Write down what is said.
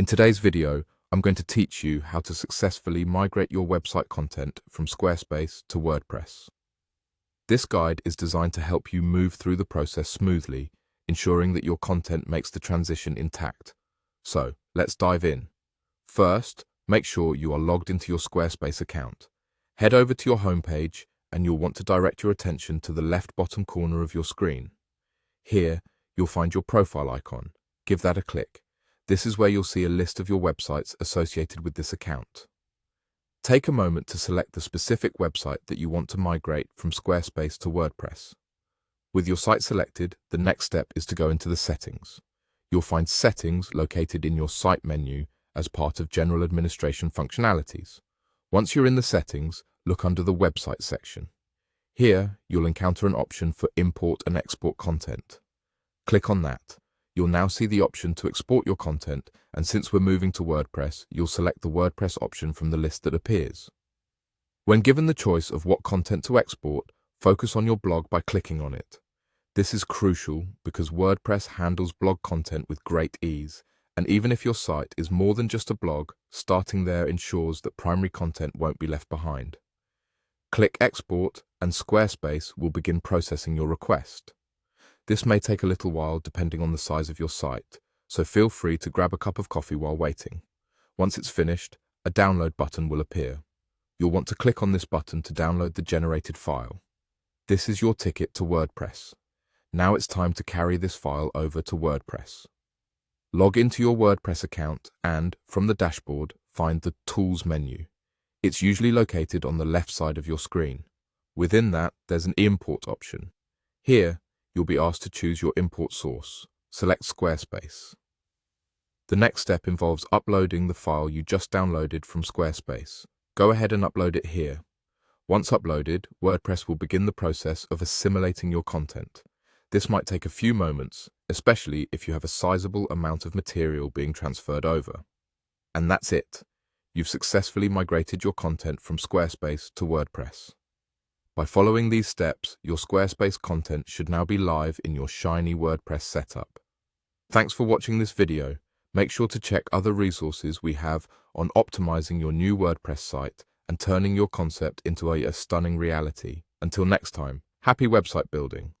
In today's video, I'm going to teach you how to successfully migrate your website content from Squarespace to WordPress. This guide is designed to help you move through the process smoothly, ensuring that your content makes the transition intact. So, let's dive in. First, make sure you are logged into your Squarespace account. Head over to your homepage and you'll want to direct your attention to the left bottom corner of your screen. Here, you'll find your profile icon. Give that a click. This is where you'll see a list of your websites associated with this account. Take a moment to select the specific website that you want to migrate from Squarespace to WordPress. With your site selected, the next step is to go into the settings. You'll find settings located in your site menu as part of general administration functionalities. Once you're in the settings, look under the website section. Here, you'll encounter an option for import and export content. Click on that. You'll now see the option to export your content, and since we're moving to WordPress, you'll select the WordPress option from the list that appears. When given the choice of what content to export, focus on your blog by clicking on it. This is crucial because WordPress handles blog content with great ease, and even if your site is more than just a blog, starting there ensures that primary content won't be left behind. Click Export, and Squarespace will begin processing your request. This may take a little while depending on the size of your site, so feel free to grab a cup of coffee while waiting. Once it's finished, a download button will appear. You'll want to click on this button to download the generated file. This is your ticket to WordPress. Now it's time to carry this file over to WordPress. Log into your WordPress account and, from the dashboard, find the Tools menu. It's usually located on the left side of your screen. Within that, there's an import option. Here, you'll be asked to choose your import source. Select Squarespace. The next step involves uploading the file you just downloaded from Squarespace. Go ahead and upload it here. Once uploaded, WordPress will begin the process of assimilating your content. This might take a few moments, especially if you have a sizable amount of material being transferred over. And that's it. You've successfully migrated your content from Squarespace to WordPress. By following these steps, your Squarespace content should now be live in your shiny WordPress setup. Thanks for watching this video. Make sure to check other resources we have on optimizing your new WordPress site and turning your concept into a stunning reality. Until next time, happy website building.